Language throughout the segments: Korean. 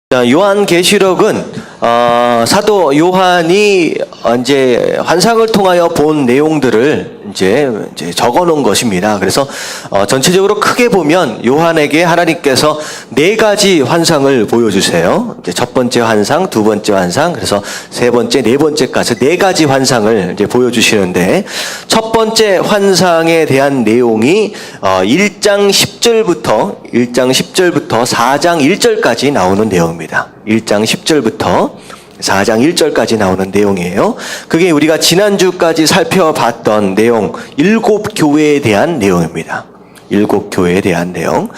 자, 요한계시록은 사도 요한이 이제 환상을 통하여 본 내용들을 이제 적어놓은 것입니다. 그래서 전체적으로 크게 보면 요한에게 하나님께서 네 가지 환상을 보여주세요. 이제 첫 번째 환상, 두 번째 환상, 그래서 세 번째, 네 번째까지 네 가지 환상을 이제 보여주시는데, 첫 번째 환상에 대한 내용이 1장 10절부터 4장 1절까지 나오는 내용입니다. 1장 10절부터 4장 1절까지 나오는 내용이에요. 그게 우리가 지난주까지 살펴봤던 내용, 7교회에 대한 내용입니다. 7교회에 대한 내용.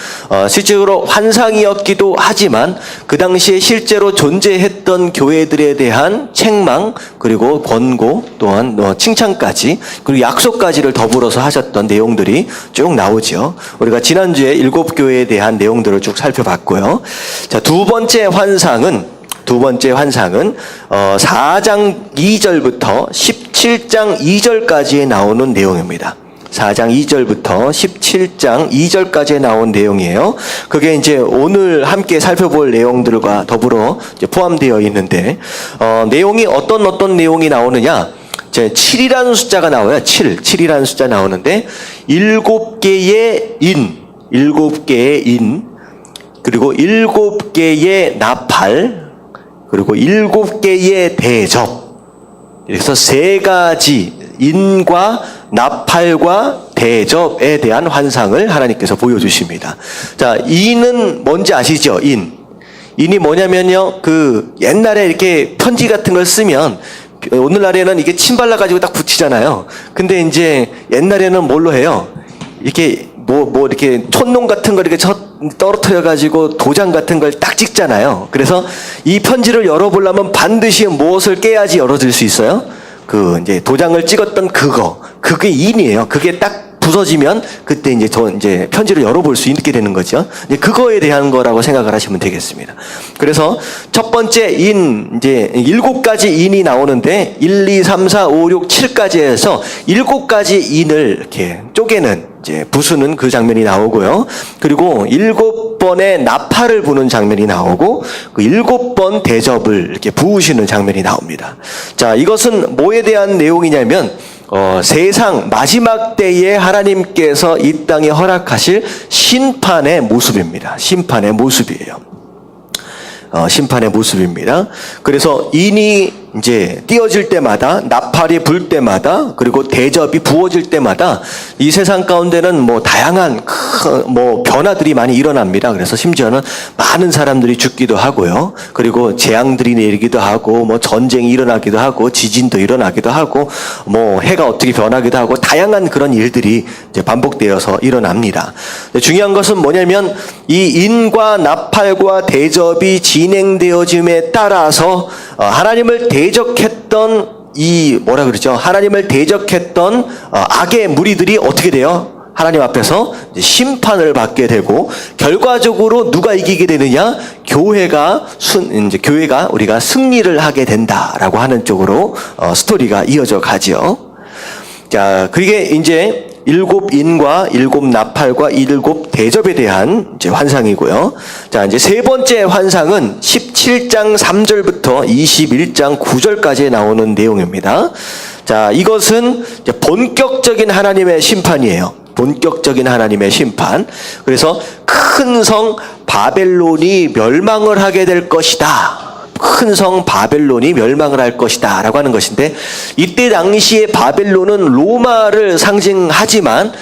실제로 환상이었기도 하지만 그 당시에 실제로 존재했던 교회들에 대한 책망, 그리고 권고, 또한 칭찬까지, 그리고 약속까지를 더불어서 하셨던 내용들이 쭉 나오죠. 우리가 지난주에 7교회에 대한 내용들을 쭉 살펴봤고요. 자, 두 번째 환상은 4장 2절부터 17장 2절까지에 나오는 내용입니다. 4장 2절부터 17장 2절까지 나온 내용이에요. 그게 이제 오늘 함께 살펴볼 내용들과 더불어 이제 포함되어 있는데, 내용이 어떤 내용이 나오느냐? 7이라는 숫자가 나와요. 7이라는 숫자 나오는데, 7개의 인, 그리고 7개의 나팔, 그리고 7개의 대접. 그래서 세 가지 인과 나팔과 대접에 대한 환상을 하나님께서 보여주십니다. 자, 인은 뭔지 아시죠? 인이 뭐냐면요, 그 옛날에 이렇게 편지 같은 걸 쓰면 오늘날에는 이게 침 발라가지고 딱 붙이잖아요. 근데 이제 옛날에는 뭘로 해요? 이렇게 이렇게 촌농 같은 거 이렇게 떨어뜨려가지고 도장 같은 걸 딱 찍잖아요. 그래서 이 편지를 열어보려면 반드시 무엇을 깨야지 열어줄 수 있어요? 이제 도장을 찍었던 그게 인이에요. 그게 딱 부서지면 그때 이제 편지를 열어볼 수 있게 되는 거죠. 이제 그거에 대한 거라고 생각을 하시면 되겠습니다. 그래서 첫 번째 이제 7가지 인이 나오는데 1, 2, 3, 4, 5, 6, 7까지 해서 7가지 인을 이렇게 쪼개는, 이제 부수는 그 장면이 나오고요. 그리고 7번의 나팔을 부는 장면이 나오고, 그 7번 대접을 이렇게 부으시는 장면이 나옵니다. 자, 이것은 뭐에 대한 내용이냐면, 세상 마지막 때에 하나님께서 이 땅에 허락하실 심판의 모습입니다. 심판의 모습이에요. 심판의 모습입니다. 그래서 인이 이제 띄어질 때마다, 나팔이 불 때마다, 그리고 대접이 부어질 때마다 이 세상 가운데는 다양한 변화들이 많이 일어납니다. 그래서 심지어는 많은 사람들이 죽기도 하고요. 그리고 재앙들이 내리기도 하고, 전쟁이 일어나기도 하고, 지진도 일어나기도 하고, 해가 어떻게 변하기도 하고, 다양한 그런 일들이 이제 반복되어서 일어납니다. 중요한 것은 뭐냐면, 이 인과 나팔과 대접이 진행되어짐에 따라서 하나님을 대적했던 하나님을 대적했던 악의 무리들이 어떻게 돼요? 하나님 앞에서 심판을 받게 되고, 결과적으로 누가 이기게 되느냐? 교회가 우리가 승리를 하게 된다라고 하는 쪽으로 스토리가 이어져 가죠. 자, 그게 이제 7인과 7나팔과 7 대접에 대한 이제 환상이고요. 자, 이제 세 번째 환상은 17장 3절부터 21장 9절까지 나오는 내용입니다. 자, 이것은 이제 본격적인 하나님의 심판이에요. 본격적인 하나님의 심판. 그래서 큰 성 바벨론이 멸망을 하게 될 것이다. 큰 성 바벨론이 멸망을 할 것이다 라고 하는 것인데, 이때 당시에 바벨론은 로마를 상징하지만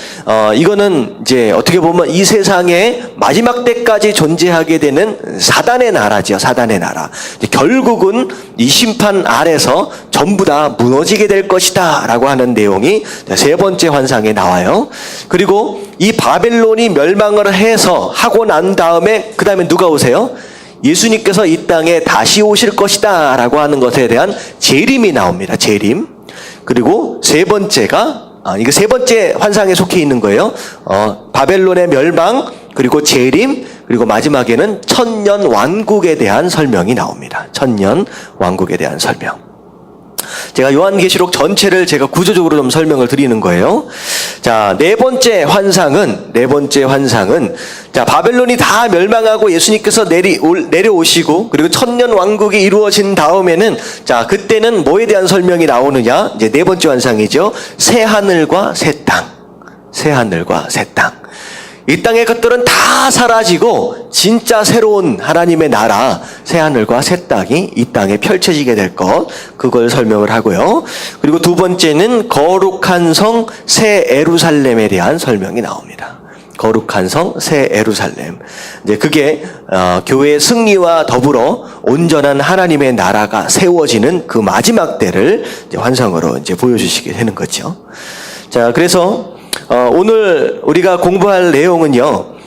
이거는 이제 어떻게 보면 이 세상에 마지막 때까지 존재하게 되는 사단의 나라죠. 사단의 나라. 결국은 이 심판 아래서 전부 다 무너지게 될 것이다 라고 하는 내용이 세 번째 환상에 나와요. 그리고 이 바벨론이 멸망을 하고 난 다음에 그 다음에 누가 오세요? 예수님께서 이 땅에 다시 오실 것이다 라고 하는 것에 대한 재림이 나옵니다. 재림. 그리고 세 번째가, 이거 세 번째 환상에 속해 있는 거예요. 바벨론의 멸망, 그리고 재림, 그리고 마지막에는 천년 왕국에 대한 설명이 나옵니다. 천년 왕국에 대한 설명. 제가 요한계시록 전체를 제가 구조적으로 좀 설명을 드리는 거예요. 자, 네 번째 환상은 자, 바벨론이 다 멸망하고 예수님께서 내려오시고 그리고 천년 왕국이 이루어진 다음에는 자, 그때는 뭐에 대한 설명이 나오느냐? 이제 네 번째 환상이죠. 새 하늘과 새 땅. 새 하늘과 새 땅. 이 땅의 것들은 다 사라지고 진짜 새로운 하나님의 나라, 새 하늘과 새 땅이 이 땅에 펼쳐지게 될 것, 그걸 설명을 하고요. 그리고 두 번째는 거룩한 성 새 예루살렘에 대한 설명이 나옵니다. 거룩한 성 새 예루살렘. 이제 그게 교회의 승리와 더불어 온전한 하나님의 나라가 세워지는 그 마지막 때를 이제 환상으로 이제 보여주시게 되는 거죠. 자, 그래서 오늘 우리가 공부할 내용은요,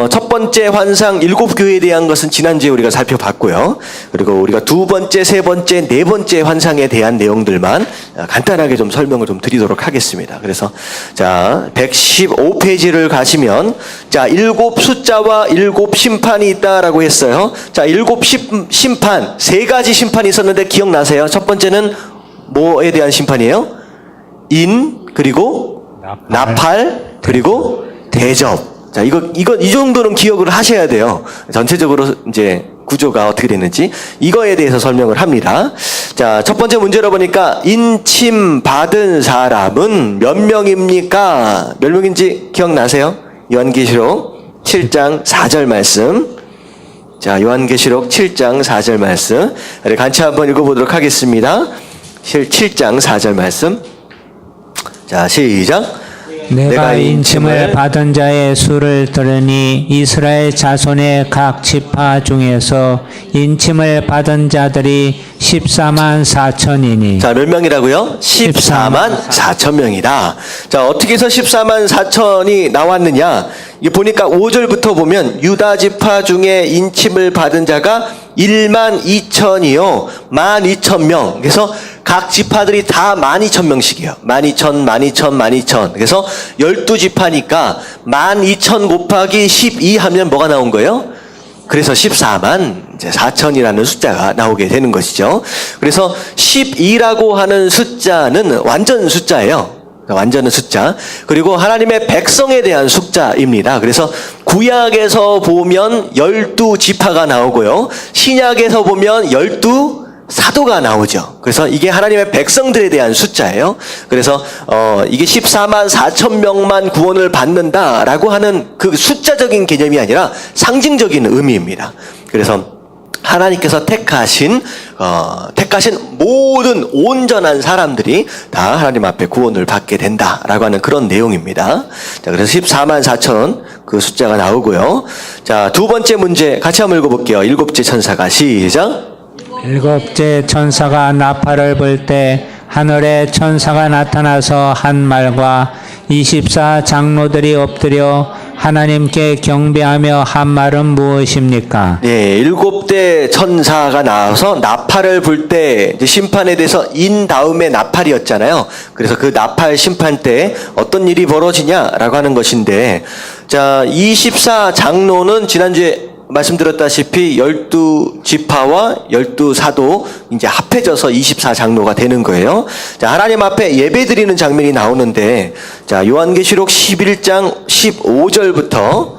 첫 번째 환상 7교회에 대한 것은 지난주에 우리가 살펴봤고요. 그리고 우리가 두 번째, 세 번째, 네 번째 환상에 대한 내용들만 간단하게 좀 설명을 좀 드리도록 하겠습니다. 그래서 자, 115페이지를 가시면 자, 7 숫자와 7 심판이 있다라고 했어요. 자, 7 심판, 세 가지 심판이 있었는데 기억나세요? 첫 번째는 뭐에 대한 심판이에요? 그리고 나팔, 그리고 대접. 자, 이 정도는 기억을 하셔야 돼요. 전체적으로 이제 구조가 어떻게 되는지 이거에 대해서 설명을 합니다. 자, 첫 번째 문제로 보니까 인침 받은 사람은 몇 명입니까? 몇 명인지 기억나세요? 요한계시록 7장 4절 말씀. 자, 요한계시록 7장 4절 말씀. 우리 같이 한번 읽어보도록 하겠습니다. 7장 4절 말씀. 자, 시작. 내가 인침을 받은 자의 수를 들으니 이스라엘 자손의 각 지파 중에서 인침을 받은 자들이 14만 4천이니. 자, 몇 명이라고요? 14만 4천 명이다. 자, 어떻게 해서 14만 4천이 나왔느냐? 이 보니까 5절부터 보면 유다 지파 중에 인침을 받은 자가 1만 2천이요. 12,000명. 그래서 각 지파들이 다 12,000명씩이에요. 12,000. 그래서 12지파니까 12,000 곱하기 12 하면 뭐가 나온 거예요? 그래서 14만 4천이라는 숫자가 나오게 되는 것이죠. 그래서 12라고 하는 숫자는 완전 숫자예요. 완전한 숫자. 그리고 하나님의 백성에 대한 숫자입니다. 그래서 구약에서 보면 12지파가 나오고요. 신약에서 보면 12사도가 나오죠. 그래서 이게 하나님의 백성들에 대한 숫자예요. 그래서 이게 14만 4천 명만 구원을 받는다라고 하는 그 숫자적인 개념이 아니라 상징적인 의미입니다. 그래서 하나님께서 택하신 모든 온전한 사람들이 다 하나님 앞에 구원을 받게 된다라고 하는 그런 내용입니다. 자, 그래서 14만 4천 그 숫자가 나오고요. 자, 두 번째 문제 같이 한번 읽어볼게요. 일곱째 천사가 시작. 일곱째 천사가 나팔을 불 때 하늘에 천사가 나타나서 한 말과 24 장로들이 엎드려 하나님께 경배하며 한 말은 무엇입니까? 네, 7대 천사가 나와서 나팔을 불 때 심판에 대해서 인 다음에 나팔이었잖아요. 그래서 그 나팔 심판 때 어떤 일이 벌어지냐라고 하는 것인데, 자, 24 장로는 지난주에 말씀드렸다시피 12지파와 12사도 이제 합해져서 24장로가 되는 거예요. 자, 하나님 앞에 예배드리는 장면이 나오는데, 자, 요한계시록 11장 15절부터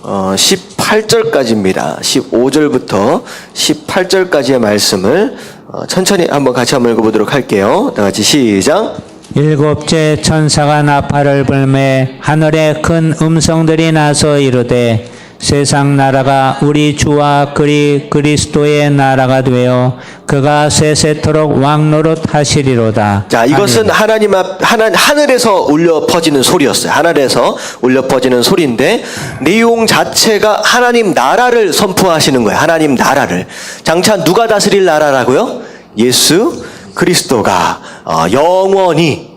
18절까지입니다. 15절부터 18절까지의 말씀을 천천히 한번 같이 한번 읽어보도록 할게요. 다 같이 시작. 일곱째 천사가 나팔을 불매 하늘에 큰 음성들이 나서 이르되 세상 나라가 우리 주와 그리스도의 나라가 되어 그가 세세토록 왕노릇 하시리로다. 자, 이것은 하늘에서 울려 퍼지는 소리였어요. 하늘에서 울려 퍼지는 소리인데 내용 자체가 하나님 나라를 선포하시는 거예요. 하나님 나라를. 장차 누가 다스릴 나라라고요? 예수 그리스도가 영원히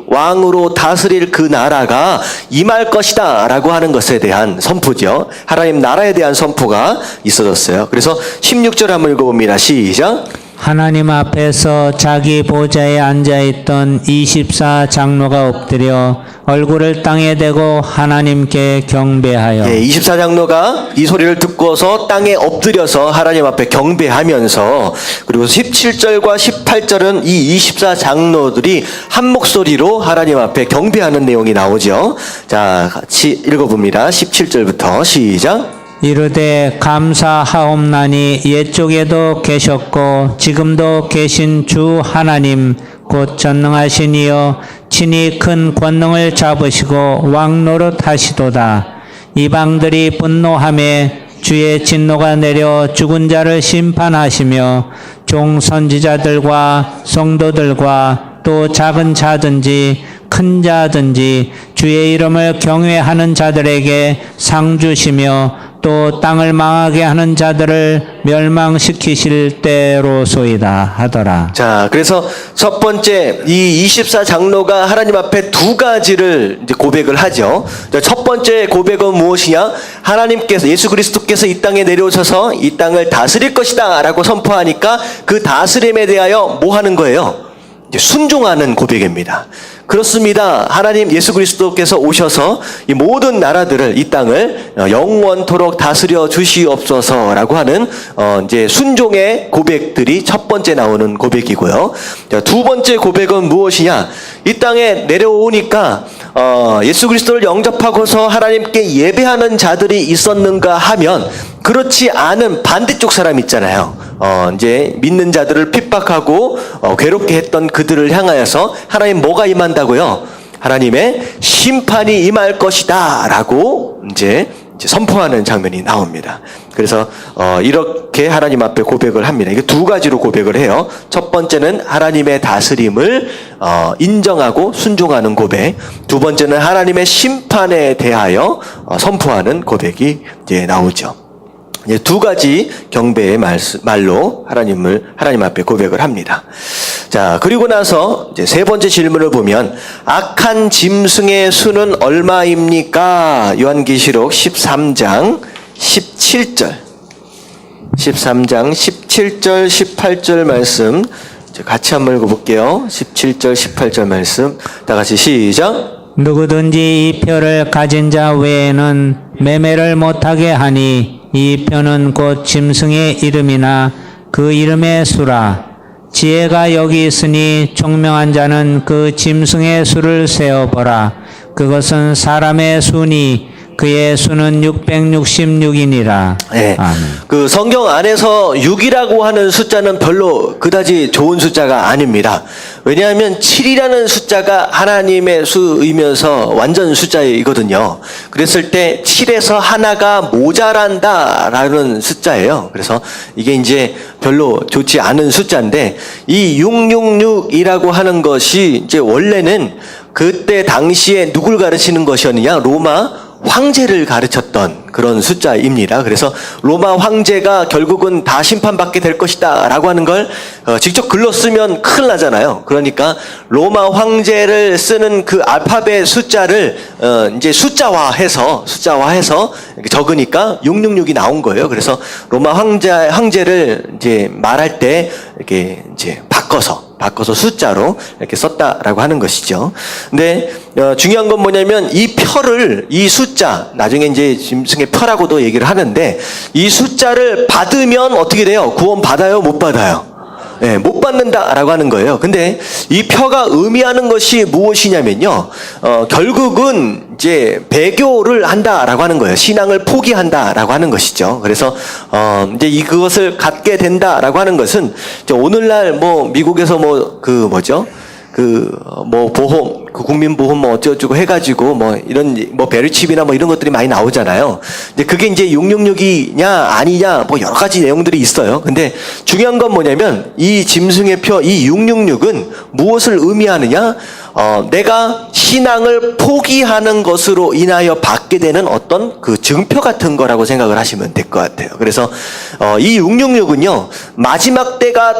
왕으로 다스릴 그 나라가 임할 것이다 라고 하는 것에 대한 선포죠. 하나님 나라에 대한 선포가 있어졌어요. 그래서 16절 한번 읽어봅니다. 시작. 하나님 앞에서 자기 보좌에 앉아있던 24 장로가 엎드려 얼굴을 땅에 대고 하나님께 경배하여 24장로가 이 소리를 듣고서 땅에 엎드려서 하나님 앞에 경배하면서, 그리고 17절과 18절은 이 24장로들이 한 목소리로 하나님 앞에 경배하는 내용이 나오죠. 자, 같이 읽어봅니다. 17절부터 시작. 이르되 감사하옵나니 옛적에도 계셨고 지금도 계신 주 하나님 곧 전능하신 이여 친히 큰 권능을 잡으시고 왕노릇 하시도다. 이방들이 분노하매 주의 진노가 내려 죽은 자를 심판하시며 종 선지자들과 성도들과 또 작은 자든지 큰 자든지 주의 이름을 경외하는 자들에게 상 주시며 또 땅을 망하게 하는 자들을 멸망시키실 때로소이다 하더라. 자, 그래서 첫 번째 이 24장로가 하나님 앞에 두 가지를 이제 고백을 하죠. 첫 번째 고백은 무엇이냐? 하나님께서, 예수 그리스도께서 이 땅에 내려오셔서 이 땅을 다스릴 것이다 라고 선포하니까 그 다스림에 대하여 뭐 하는 거예요? 이제 순종하는 고백입니다. 그렇습니다. 하나님 예수 그리스도께서 오셔서 이 모든 나라들을, 이 땅을 영원토록 다스려 주시옵소서라고 하는 이제 순종의 고백들이 첫 번째 나오는 고백이고요. 두 번째 고백은 무엇이냐? 이 땅에 내려오니까 예수 그리스도를 영접하고서 하나님께 예배하는 자들이 있었는가 하면 그렇지 않은 반대쪽 사람 있잖아요. 이제 믿는 자들을 핍박하고 괴롭게 했던 그들을 향하여서 하나님 뭐가 임한다고요? 하나님의 심판이 임할 것이다 라고 이제 선포하는 장면이 나옵니다. 그래서 이렇게 하나님 앞에 고백을 합니다. 이게 두 가지로 고백을 해요. 첫 번째는 하나님의 다스림을 인정하고 순종하는 고백, 두 번째는 하나님의 심판에 대하여 선포하는 고백이 이제 나오죠. 이제 두 가지 경배의 말로 하나님 앞에 고백을 합니다. 자, 그리고 나서 이제 세 번째 질문을 보면 악한 짐승의 수는 얼마입니까? 요한계시록 13장 17절. 13장 17절 18절 말씀 같이 한번 읽어볼게요. 17절 18절 말씀 다 같이 시작. 누구든지 이 표를 가진 자 외에는 매매를 못하게 하니 이 표는 곧 짐승의 이름이나 그 이름의 수라. 지혜가 여기 있으니 총명한 자는 그 짐승의 수를 세어보라. 그것은 사람의 수니 그의 수는 666이니라. 네. 아멘. 그 성경 안에서 6이라고 하는 숫자는 별로 그다지 좋은 숫자가 아닙니다. 왜냐하면 7이라는 숫자가 하나님의 수이면서 완전 숫자이거든요. 그랬을 때 7에서 하나가 모자란다라는 숫자예요. 그래서 이게 이제 별로 좋지 않은 숫자인데, 이 666이라고 하는 것이 이제 원래는 그때 당시에 누굴 가르치는 것이었느냐? 로마 황제를 가르쳤던 그런 숫자입니다. 그래서 로마 황제가 결국은 다 심판받게 될 것이다 라고 하는 걸 직접 글로 쓰면 큰일 나잖아요. 그러니까 로마 황제를 쓰는 그 알파벳 숫자를 이제 숫자화해서 이렇게 적으니까 666이 나온 거예요. 그래서 로마 황제를 이제 말할 때 이렇게 이제 바꿔서 숫자로 이렇게 썼다라고 하는 것이죠. 근데 중요한 건 뭐냐면 이 숫자, 나중에 이제 짐승의 표라고도 얘기를 하는데, 이 숫자를 받으면 어떻게 돼요? 구원 받아요? 못 받아요? 네, 못 받는다라고 하는 거예요. 근데 이 표가 의미하는 것이 무엇이냐면요, 결국은 이제 배교를 한다라고 하는 거예요. 신앙을 포기한다라고 하는 것이죠. 그래서 이제 그것을 갖게 된다라고 하는 것은 이제 오늘날 뭐 미국에서 보험, 국민보험 어쩌고저쩌고 해가지고 이런 베리칩이나 이런 것들이 많이 나오잖아요. 근데 그게 이제 666이냐 아니냐 여러 가지 내용들이 있어요. 근데 중요한 건 뭐냐면 이 짐승의 표, 이 666은 무엇을 의미하느냐? 내가 신앙을 포기하는 것으로 인하여 받게 되는 어떤 그 증표 같은 거라고 생각을 하시면 될 것 같아요. 그래서 이 666은요, 마지막 때가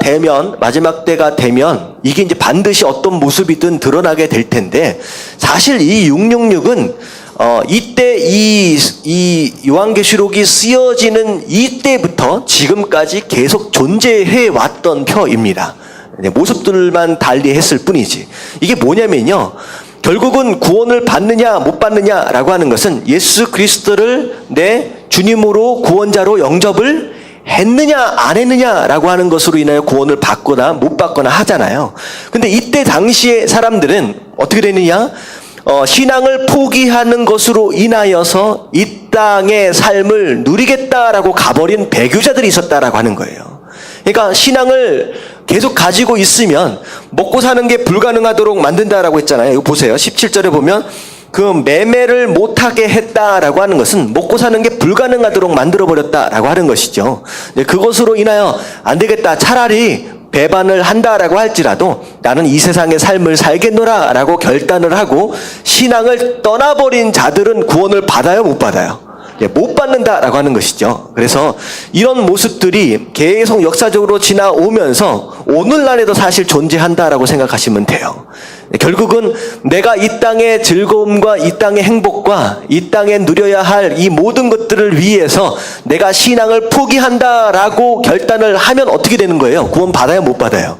되면 이게 이제 반드시 어떤 모습이든 드러나게 될 텐데, 사실 이 666은 이때 이 요한계시록이 쓰여지는 이때부터 지금까지 계속 존재해 왔던 표입니다. 모습들만 달리했을 뿐이지. 이게 뭐냐면요. 결국은 구원을 받느냐 못 받느냐라고 하는 것은 예수 그리스도를 내 주님으로 구원자로 영접을 했느냐 안 했느냐라고 하는 것으로 인하여 구원을 받거나 못 받거나 하잖아요. 근데 이때 당시의 사람들은 어떻게 되느냐? 신앙을 포기하는 것으로 인하여서 이 땅의 삶을 누리겠다라고 가버린 배교자들이 있었다라고 하는 거예요. 그러니까 신앙을 계속 가지고 있으면 먹고 사는 게 불가능하도록 만든다라고 했잖아요. 이거 보세요. 17절에 보면 그 매매를 못하게 했다라고 하는 것은 먹고 사는 게 불가능하도록 만들어버렸다라고 하는 것이죠. 그것으로 인하여 안 되겠다. 차라리 배반을 한다라고 할지라도 나는 이 세상의 삶을 살겠노라라고 결단을 하고 신앙을 떠나버린 자들은 구원을 받아요, 못 받아요? 못 받는다라고 하는 것이죠. 그래서 이런 모습들이 계속 역사적으로 지나오면서 오늘날에도 사실 존재한다라고 생각하시면 돼요. 결국은 내가 이 땅의 즐거움과 이 땅의 행복과 이 땅에 누려야 할 이 모든 것들을 위해서 내가 신앙을 포기한다라고 결단을 하면 어떻게 되는 거예요? 구원 받아요, 못 받아요?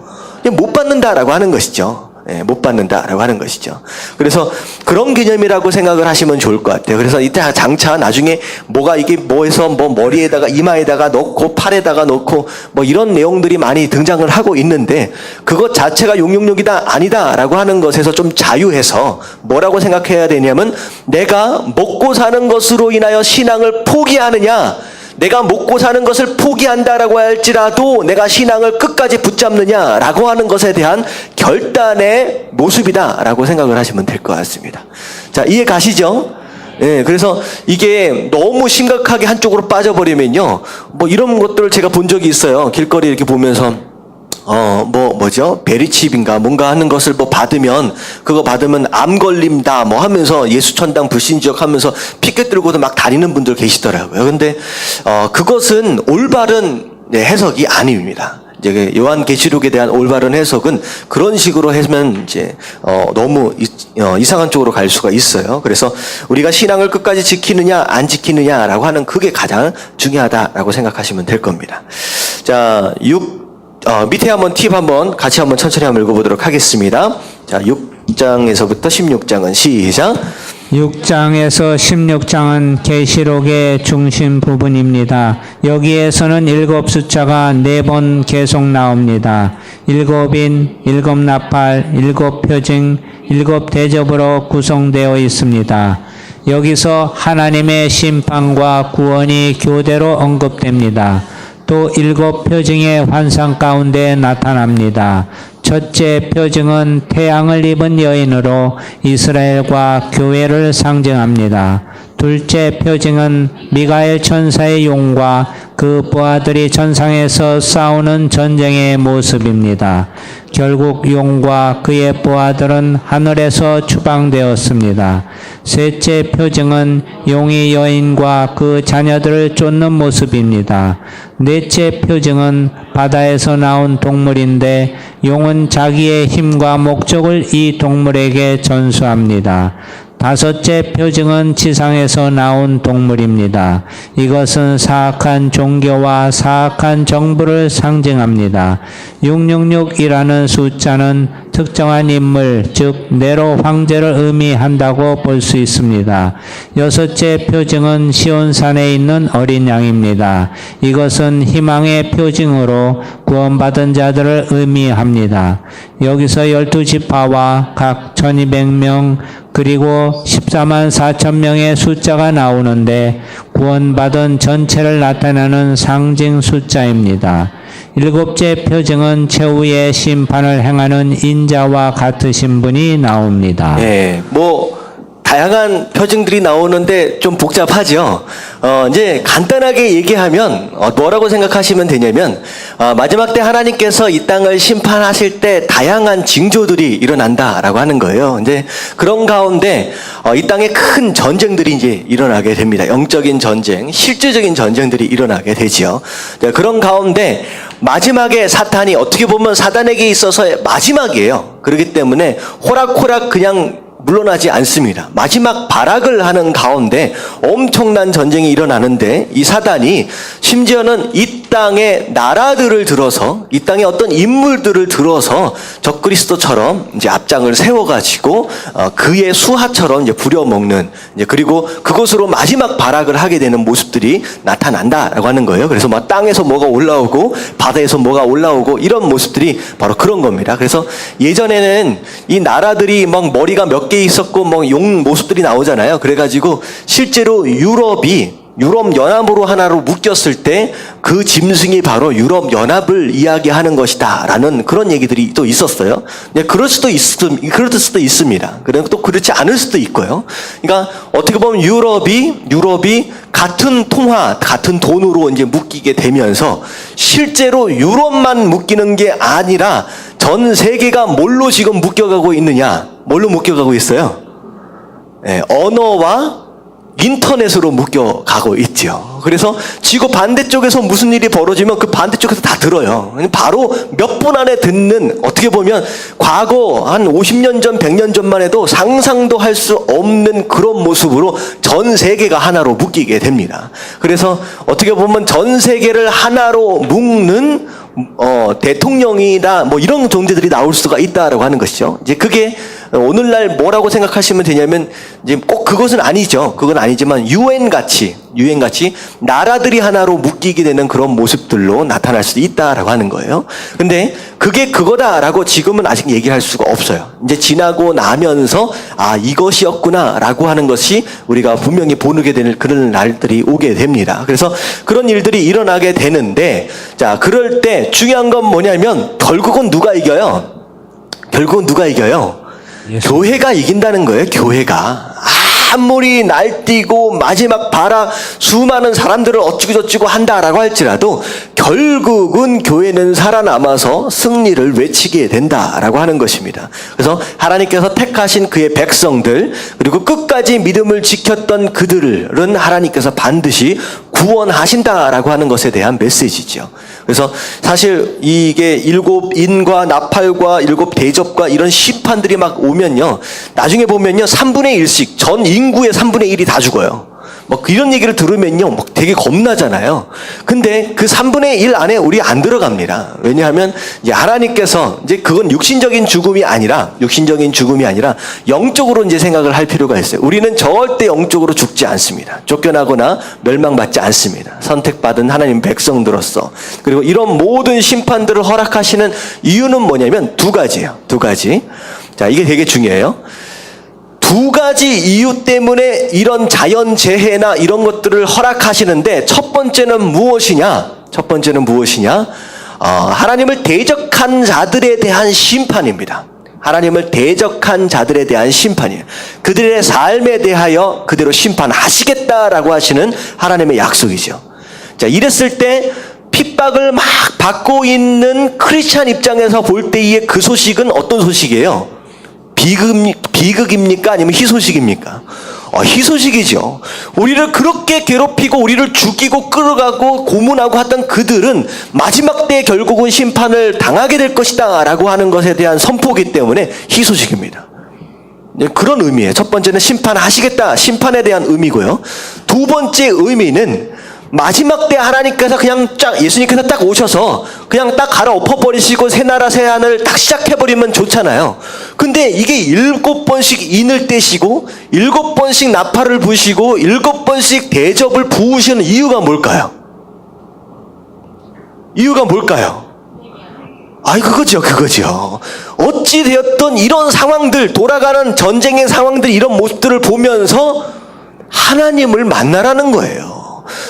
못 받는다라고 하는 것이죠. 못 받는다라고 하는 것이죠. 그래서 그런 개념이라고 생각을 하시면 좋을 것 같아요. 그래서 이때 장차 나중에 뭐가 이게 뭐해서 뭐 머리에다가 이마에다가 넣고 팔에다가 넣고 뭐 이런 내용들이 많이 등장을 하고 있는데 그것 자체가 용용욕이다 아니다라고 하는 것에서 좀 자유해서 뭐라고 생각해야 되냐면 내가 먹고 사는 것으로 인하여 신앙을 포기하느냐, 내가 먹고 사는 것을 포기한다라고 할지라도 내가 신앙을 끝까지 붙잡느냐라고 하는 것에 대한 결단의 모습이다라고 생각을 하시면 될 것 같습니다. 자, 이해 가시죠? 그래서 이게 너무 심각하게 한쪽으로 빠져버리면요, 뭐 이런 것들을 제가 본 적이 있어요. 길거리 이렇게 보면서 뭐죠? 베리칩인가 뭔가 하는 것을 뭐 받으면, 그거 받으면 암 걸림다 뭐 하면서 예수천당 불신지역 하면서 피켓 들고도 막 다니는 분들 계시더라고요. 근데, 그것은 올바른 해석이 아닙니다. 이제 요한계시록에 대한 올바른 해석은 그런 식으로 하면 이제, 너무 이상한 쪽으로 갈 수가 있어요. 그래서 우리가 신앙을 끝까지 지키느냐, 안 지키느냐라고 하는 그게 가장 중요하다라고 생각하시면 될 겁니다. 자, 밑에 한번 팁 한번 같이 한번 천천히 한번 읽어보도록 하겠습니다. 자, 6장에서부터 16장은 시작. 6장에서 16장은 계시록의 중심 부분입니다. 여기에서는 7 숫자가 4번 계속 나옵니다. 7인, 7 나팔, 7 표징, 7 대접으로 구성되어 있습니다. 여기서 하나님의 심판과 구원이 교대로 언급됩니다. 또 7 표징의 환상 가운데 나타납니다. 첫째 표징은 태양을 입은 여인으로 이스라엘과 교회를 상징합니다. 둘째 표징은 미가엘 천사의 용과 그 부하들이 전상에서 싸우는 전쟁의 모습입니다. 결국 용과 그의 부하들은 하늘에서 추방되었습니다. 셋째 표징은 용이 여인과 그 자녀들을 쫓는 모습입니다. 넷째 표징은 바다에서 나온 동물인데 용은 자기의 힘과 목적을 이 동물에게 전수합니다. 다섯째 표징은 지상에서 나온 동물입니다. 이것은 사악한 종교와 사악한 정부를 상징합니다. 666이라는 숫자는 특정한 인물, 즉 네로 황제를 의미한다고 볼 수 있습니다. 여섯째 표징은 시온산에 있는 어린 양입니다. 이것은 희망의 표징으로 구원받은 자들을 의미합니다. 여기서 12지파와 각 1200명 그리고 14만 4천 명의 숫자가 나오는데 구원받은 전체를 나타내는 상징 숫자입니다. 7째 표징은 최후의 심판을 행하는 인자와 같으신 분이 나옵니다. 다양한 표징들이 나오는데 좀 복잡하죠. 이제 간단하게 얘기하면 뭐라고 생각하시면 되냐면 마지막 때 하나님께서 이 땅을 심판하실 때 다양한 징조들이 일어난다라고 하는 거예요. 이제 그런 가운데 이 땅에 큰 전쟁들이 이제 일어나게 됩니다. 영적인 전쟁, 실제적인 전쟁들이 일어나게 되지요. 그런 가운데 마지막에 사탄이 어떻게 보면 사단에게 있어서 마지막이에요. 그렇기 때문에 호락호락 그냥 물러나지 않습니다. 마지막 발악을 하는 가운데 엄청난 전쟁이 일어나는데 이 사단이 심지어는 이 땅의 나라들을 들어서 이 땅의 어떤 인물들을 들어서 적그리스도처럼 이제 앞장을 세워가지고 그의 수하처럼 이제 부려먹는 이제 그리고 그것으로 마지막 발악을 하게 되는 모습들이 나타난다라고 하는 거예요. 그래서 막 땅에서 뭐가 올라오고 바다에서 뭐가 올라오고 이런 모습들이 바로 그런 겁니다. 그래서 예전에는 이 나라들이 막 머리가 몇 개 있었고 뭐 용 모습들이 나오잖아요. 그래가지고 실제로 유럽 연합으로 하나로 묶였을 때 그 짐승이 바로 유럽 연합을 이야기하는 것이다라는 그런 얘기들이 또 있었어요. 네, 그럴 수도 있습니다. 그리고 또 그렇지 않을 수도 있고요. 그러니까 어떻게 보면 유럽이 같은 통화, 같은 돈으로 이제 묶이게 되면서 실제로 유럽만 묶이는 게 아니라 전 세계가 뭘로 지금 묶여가고 있느냐? 뭘로 묶여가고 있어요? 네, 언어와 인터넷으로 묶여가고 있죠. 그래서 지구 반대쪽에서 무슨 일이 벌어지면 그 반대쪽에서 다 들어요. 바로 몇 분 안에 듣는, 어떻게 보면 과거 한 50년 전, 100년 전만 해도 상상도 할 수 없는 그런 모습으로 전 세계가 하나로 묶이게 됩니다. 그래서 어떻게 보면 전 세계를 하나로 묶는 대통령이나 뭐 이런 존재들이 나올 수가 있다라고 하는 것이죠. 이제 그게 오늘날 뭐라고 생각하시면 되냐면 이제 꼭 그것은 아니죠. 그건 아니지만 유엔 같이 나라들이 하나로 묶이게 되는 그런 모습들로 나타날 수도 있다라고 하는 거예요. 근데 그게 그거다라고 지금은 아직 얘기할 수가 없어요. 이제 지나고 나면서 이것이었구나라고 하는 것이 우리가 분명히 보게 되는 그런 날들이 오게 됩니다. 그래서 그런 일들이 일어나게 되는데 자, 그럴 때 중요한 건 뭐냐면 결국은 누가 이겨요? 교회가 이긴다는 거예요. 교회가 아무리 날뛰고 마지막 발악 수많은 사람들을 어찌고저찌고 한다라고 할지라도 결국은 교회는 살아남아서 승리를 외치게 된다라고 하는 것입니다. 그래서 하나님께서 택하신 그의 백성들 그리고 끝까지 믿음을 지켰던 그들은 하나님께서 반드시 구원하신다라고 하는 것에 대한 메시지죠. 그래서 사실 이게 일곱 인과 나팔과 일곱 대접과 이런 심판들이 막 오면요, 나중에 보면요 3분의 1씩 전 인구의 3분의 1이 다 죽어요. 막 이런 얘기를 들으면요 막 되게 겁나잖아요. 근데 그 3분의 1 안에 우리 안 들어갑니다. 왜냐하면 이제 하나님께서 이제 그건 육신적인 죽음이 아니라 영적으로 이제 생각을 할 필요가 있어요. 우리는 절대 영적으로 죽지 않습니다. 쫓겨나거나 멸망받지 않습니다. 선택받은 하나님 백성들로서. 그리고 이런 모든 심판들을 허락하시는 이유는 뭐냐면 두 가지예요. 두 가지. 자, 이게 되게 중요해요. 두 가지 이유 때문에 이런 자연재해나 이런 것들을 허락하시는데 첫 번째는 무엇이냐? 하나님을 대적한 자들에 대한 심판입니다. 하나님을 대적한 자들에 대한 심판이에요. 그들의 삶에 대하여 그대로 심판하시겠다라고 하시는 하나님의 약속이죠. 자, 이랬을 때 핍박을 막 받고 있는 크리스찬 입장에서 볼 때의 그 소식은 어떤 소식이에요? 비극입니까? 아니면 희소식입니까? 희소식이죠. 우리를 그렇게 괴롭히고 우리를 죽이고 끌어가고 고문하고 했던 그들은 마지막 때 결국은 심판을 당하게 될 것이다 라고 하는 것에 대한 선포이기 때문에 희소식입니다. 그런 의미예요. 첫 번째는 심판하시겠다, 심판에 대한 의미고요. 두 번째 의미는 마지막 때 하나님께서 그냥 예수님께서 딱 오셔서 그냥 딱 갈아엎어버리시고 새 나라 새 하늘 딱 시작해버리면 좋잖아요. 근데 이게 7번씩 인을 떼시고 7번씩 나팔을 부시고 7번씩 대접을 부으시는 이유가 뭘까요? 그거죠. 어찌되었던 이런 상황들, 돌아가는 전쟁의 상황들, 이런 모습들을 보면서 하나님을 만나라는 거예요.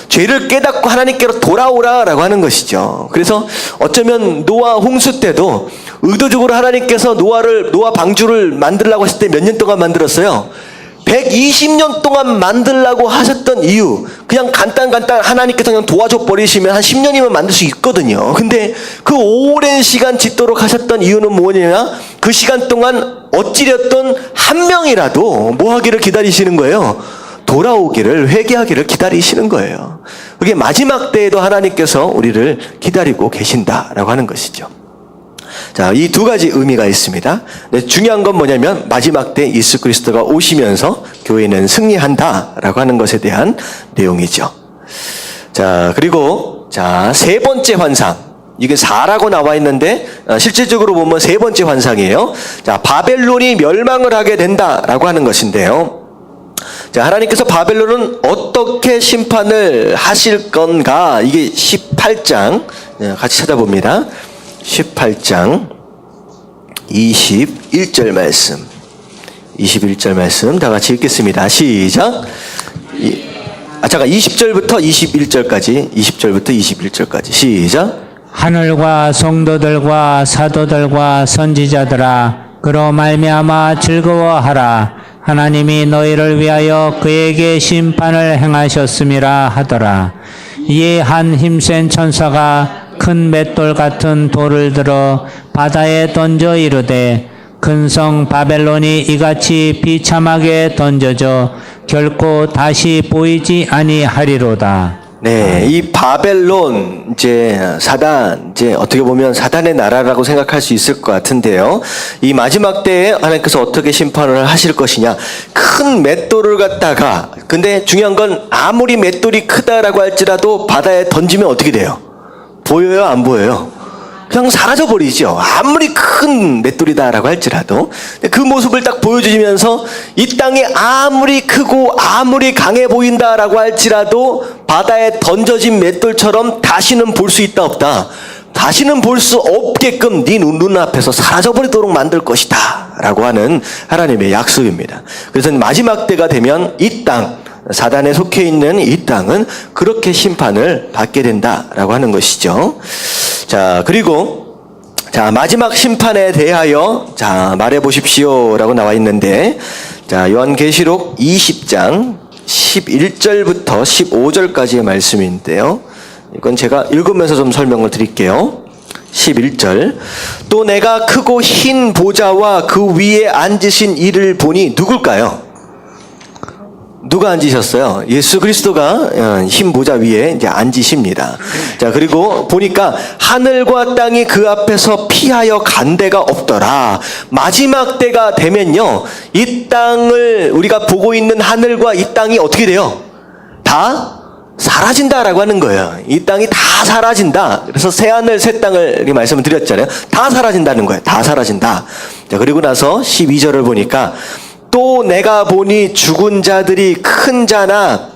죄를 깨닫고 하나님께로 돌아오라라고 하는 것이죠. 그래서 어쩌면 노아 홍수 때도 의도적으로 하나님께서 노아 방주를 만들라고 했을 때 몇 년 동안 만들었어요? 120년 동안 만들라고 하셨던 이유, 그냥 간단 하나님께서 그냥 도와줘 버리시면 한 10년이면 만들 수 있거든요. 근데 그 오랜 시간 짓도록 하셨던 이유는 뭐냐? 그 시간 동안 어찌됐든 한 명이라도 뭐 하기를 기다리시는 거예요? 돌아오기를, 회개하기를 기다리시는 거예요. 그게 마지막 때에도 하나님께서 우리를 기다리고 계신다라고 하는 것이죠. 자, 이 두 가지 의미가 있습니다. 네, 중요한 건 뭐냐면 마지막 때 예수 그리스도가 오시면서 교회는 승리한다라고 하는 것에 대한 내용이죠. 자, 그리고 자, 세 번째 환상. 이게 4라고 나와 있는데 실질적으로 보면 세 번째 환상이에요. 자, 바벨론이 멸망을 하게 된다라고 하는 것인데요. 자, 하나님께서 바벨론은 어떻게 심판을 하실 건가? 이게 18장 같이 찾아봅니다. 18장 21절 말씀. 21절 말씀 다 같이 읽겠습니다. 시작. 잠깐 20절부터 21절까지. 20절부터 21절까지. 시작. 하늘과 성도들과 사도들과 선지자들아 그로 말미암아 즐거워하라. 하나님이 너희를 위하여 그에게 심판을 행하셨음이라 하더라. 이에 한 힘센 천사가 큰 맷돌 같은 돌을 들어 바다에 던져 이르되 큰 성 바벨론이 이같이 비참하게 던져져 결코 다시 보이지 아니하리로다. 네, 이 바벨론, 사단, 어떻게 보면 사단의 나라라고 생각할 수 있을 것 같은데요. 이 마지막 때에 하나님께서 어떻게 심판을 하실 것이냐. 큰 맷돌을 갖다가, 근데 중요한 건 아무리 맷돌이 크다라고 할지라도 바다에 던지면 어떻게 돼요? 보여요? 안 보여요? 그냥 사라져버리죠. 아무리 큰 맷돌이다라고 할지라도. 그 모습을 딱 보여주시면서 이 땅이 아무리 크고 아무리 강해 보인다라고 할지라도 바다에 던져진 맷돌처럼 다시는 볼 수 있다 없다. 다시는 볼 수 없게끔 네 눈앞에서 사라져버리도록 만들 것이다 라고 하는 하나님의 약속입니다. 그래서 마지막 때가 되면 이 땅, 사단에 속해 있는 이 땅은 그렇게 심판을 받게 된다라고 하는 것이죠. 자, 그리고 자, 마지막 심판에 대하여 자, 말해 보십시오라고 나와 있는데 자, 요한계시록 20장 11절부터 15절까지의 말씀인데요. 이건 제가 읽으면서 좀 설명을 드릴게요. 11절. 또 내가 크고 흰 보좌와 그 위에 앉으신 이를 보니 누굴까요? 누가 앉으셨어요? 예수 그리스도가 흰 보좌 위에 이제 앉으십니다. 자, 그리고 보니까 하늘과 땅이 그 앞에서 피하여 간 데가 없더라. 마지막 때가 되면요, 이 땅을 우리가 보고 있는 하늘과 이 땅이 어떻게 돼요? 다 사라진다라고 하는 거예요. 이 땅이 다 사라진다. 그래서 새 하늘 새 땅을 이렇게 말씀을 드렸잖아요. 다 사라진다는 거예요. 다 사라진다. 자, 그리고 나서 12절을 보니까 또 내가 보니 죽은 자들이 큰 자나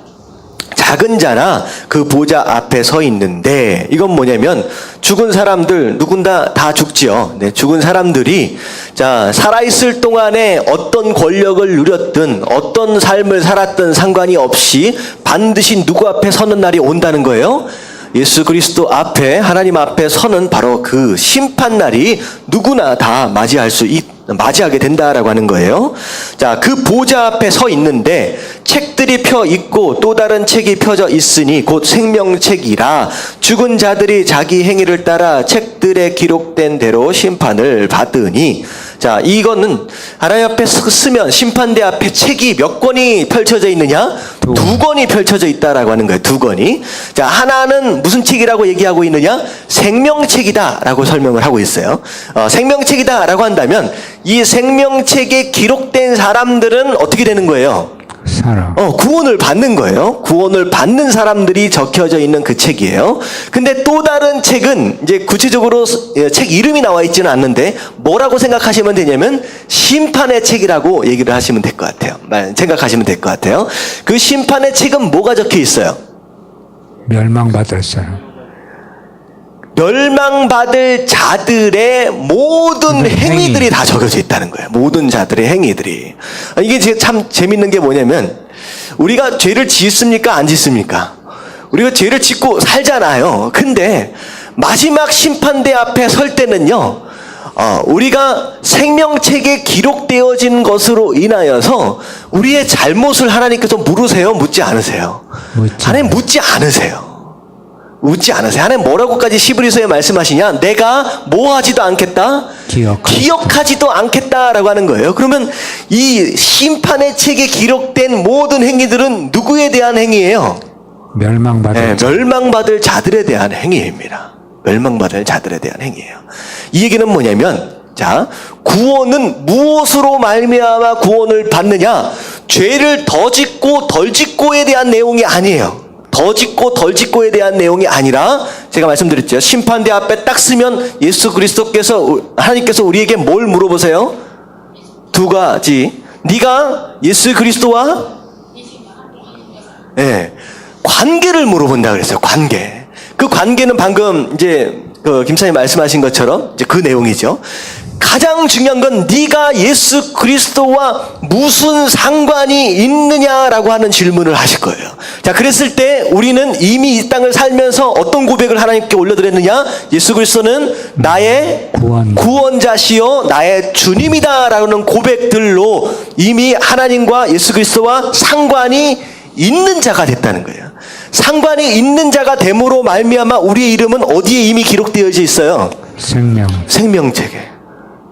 작은 자나 그 보좌 앞에 서 있는데, 이건 뭐냐면 죽은 사람들 누군가 다 죽지요. 네, 죽은 사람들이 자, 살아있을 동안에 어떤 권력을 누렸든 어떤 삶을 살았든 상관이 없이 반드시 누구 앞에 서는 날이 온다는 거예요. 예수 그리스도 앞에, 하나님 앞에 서는 바로 그 심판 날이 누구나 다 맞이하게 된다라고 하는 거예요. 자, 그 보좌 앞에 서 있는데 책들이 펴 있고 또 다른 책이 펴져 있으니 곧 생명책이라 죽은 자들이 자기 행위를 따라 책들에 기록된 대로 심판을 받으니, 자, 이거는 하나님 앞에 쓰면 심판대 앞에 책이 몇 권이 펼쳐져 있느냐? 두 권이 펼쳐져 있다라고 하는 거예요. 두 권이. 자, 하나는 무슨 책이라고 얘기하고 있느냐? 생명책이다라고 설명을 하고 있어요. 생명책이다라고 한다면 이 생명책에 기록된 사람들은 어떻게 되는 거예요? 구원을 받는 거예요. 구원을 받는 사람들이 적혀져 있는 그 책이에요. 근데 또 다른 책은 이제 구체적으로 책 이름이 나와 있지는 않는데 뭐라고 생각하시면 되냐면 심판의 책이라고 얘기를 하시면 될 것 같아요. 생각하시면 될 것 같아요. 그 심판의 책은 뭐가 적혀 있어요? 멸망받을 사람. 멸망받을 자들의 모든 행위들이 다 적혀져 있다는 거예요. 모든 자들의 행위들이. 이게 참 재밌는 게 뭐냐면, 우리가 죄를 짓습니까? 안 짓습니까? 우리가 죄를 짓고 살잖아요. 근데 마지막 심판대 앞에 설 때는요, 우리가 생명책에 기록되어진 것으로 인하여서 우리의 잘못을 하나님께서 물으세요? 묻지 않으세요? 하나님 묻지 않으세요. 묻지 않으세요. 하나님 뭐라고까지 히브리서에 말씀하시냐? 내가 뭐 하지도 않겠다? 기억하지도 않겠다라고 하는 거예요. 그러면 이 심판의 책에 기록된 모든 행위들은 누구에 대한 행위예요? 멸망받을 자들에 대한 행위입니다. 멸망받을 자들에 대한 행위예요. 이 얘기는 뭐냐면, 자, 구원은 무엇으로 말미암아 구원을 받느냐? 죄를 더 짓고 덜 짓고에 대한 내용이 아니에요. 더 짓고 덜 짓고에 대한 내용이 아니라, 제가 말씀드렸죠. 심판대 앞에 딱 서면 예수 그리스도께서, 하나님께서 우리에게 뭘 물어보세요? 두 가지. 네가 예수 그리스도와 관계를 물어본다 그랬어요. 관계. 그 관계는 방금 이제 그 김사님 말씀하신 것처럼 이제 그 내용이죠. 가장 중요한 건 네가 예수 그리스도와 무슨 상관이 있느냐라고 하는 질문을 하실 거예요. 자, 그랬을 때 우리는 이미 이 땅을 살면서 어떤 고백을 하나님께 올려드렸느냐? 예수 그리스도는 나의 구원자시요 나의 주님이다라는 고백들로 이미 하나님과 예수 그리스도와 상관이 있는 자가 됐다는 거예요. 상관이 있는 자가 됨으로 말미암아 우리의 이름은 어디에 이미 기록되어져 있어요? 생명책에.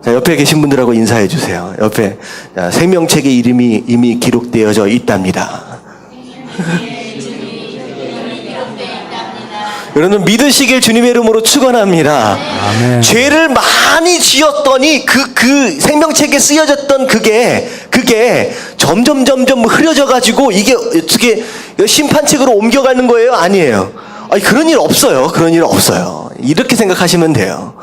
자, 옆에 계신 분들하고 인사해 주세요. 옆에. 자, 생명책에 이름이 이미 기록되어져 있답니다. 여러분 믿으시길 주님의 이름으로 축원합니다. 아멘. 죄를 많이 지었더니 그 생명책에 쓰여졌던 그게 점점 흐려져 가지고 이게 어떻게 심판책으로 옮겨가는 거예요? 아니에요. 아니, 그런 일 없어요. 그런 일 없어요. 이렇게 생각하시면 돼요.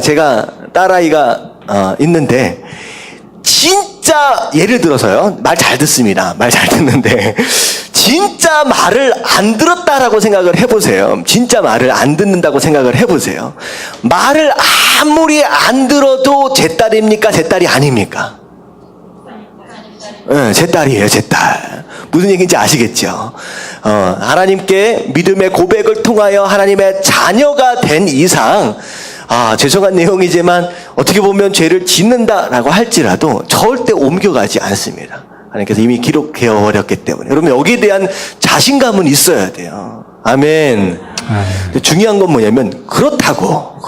제가 딸아이가 있는데, 진짜 예를 들어서요, 말 잘 듣습니다. 말 잘 듣는데 진짜 말을 안 들었다라고 생각을 해보세요. 진짜 말을 안 듣는다고 생각을 해보세요. 말을 아무리 안 들어도 제 딸입니까? 제 딸이 아닙니까? 네, 제 딸이에요. 제 딸. 무슨 얘기인지 아시겠죠? 하나님께 믿음의 고백을 통하여 하나님의 자녀가 된 이상, 죄송한 내용이지만 어떻게 보면 죄를 짓는다라고 할지라도 절대 옮겨가지 않습니다. 하나님께서 이미 기록해버렸기 때문에. 여러분, 여기에 대한 자신감은 있어야 돼요. 아멘. 중요한 건 뭐냐면, 그렇다고.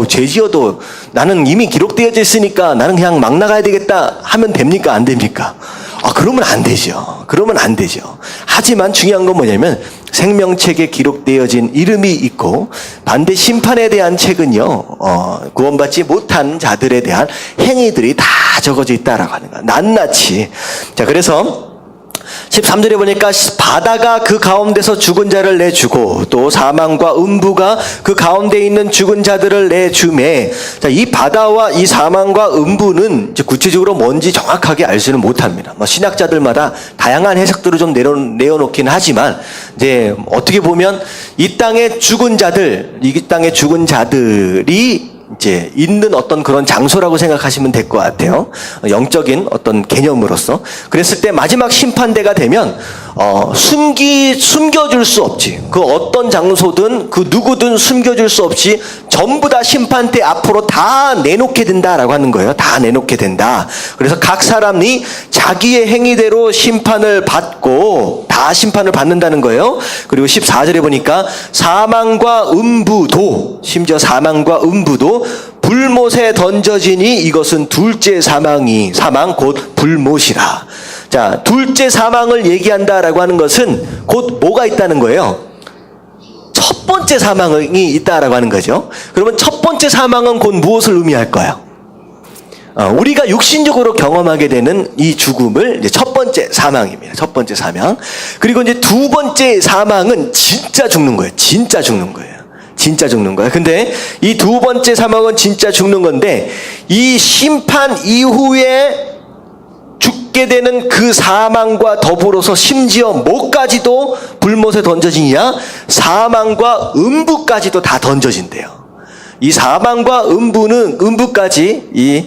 죄 지어도 나는 이미 기록되어져 있으니까 나는 그냥 막 나가야 되겠다 하면 됩니까? 안 됩니까? 그러면 안 되죠. 하지만 중요한 건 뭐냐면, 생명책에 기록되어진 이름이 있고, 반대 심판에 대한 책은요, 구원받지 못한 자들에 대한 행위들이 다 적어져 있다라고 하는 거야. 낱낱이. 자, 그래서 13절에 보니까 바다가 그 가운데서 죽은 자를 내주고 또 사망과 음부가 그 가운데 있는 죽은 자들을 내주매. 자, 이 바다와 이 사망과 음부는 이제 구체적으로 뭔지 정확하게 알 수는 못합니다. 신학자들마다 다양한 해석들을 좀 내어놓긴 하지만, 이제 어떻게 보면 이 땅의 죽은 자들이 이제 있는 어떤 그런 장소라고 생각하시면 될 것 같아요. 영적인 어떤 개념으로서. 그랬을 때 마지막 심판대가 되면 숨겨줄 수 없지. 그 어떤 장소든 그 누구든 숨겨줄 수 없이 전부 다 심판대 앞으로 다 내놓게 된다라고 하는 거예요. 다 내놓게 된다. 그래서 각 사람이 자기의 행위대로 심판을 받고 다 심판을 받는다는 거예요. 그리고 14절에 보니까 사망과 음부도, 심지어 사망과 음부도 불못에 던져지니 이것은 둘째 사망 곧 불못이라. 자, 둘째 사망을 얘기한다라고 하는 것은 곧 뭐가 있다는 거예요? 첫 번째 사망이 있다라고 하는 거죠. 그러면 첫 번째 사망은 곧 무엇을 의미할까요? 우리가 육신적으로 경험하게 되는 이 죽음을 이제 첫 번째 사망입니다. 첫 번째 사망. 그리고 이제 두 번째 사망은 진짜 죽는 거예요. 진짜 죽는 거예요. 근데 이 두 번째 사망은 진짜 죽는 건데, 이 심판 이후에 죽게 되는 그 사망과 더불어서 심지어 뭐까지도 불못에 던져지냐? 사망과 음부까지도 다 던져진대요. 이 사망과 음부까지 이제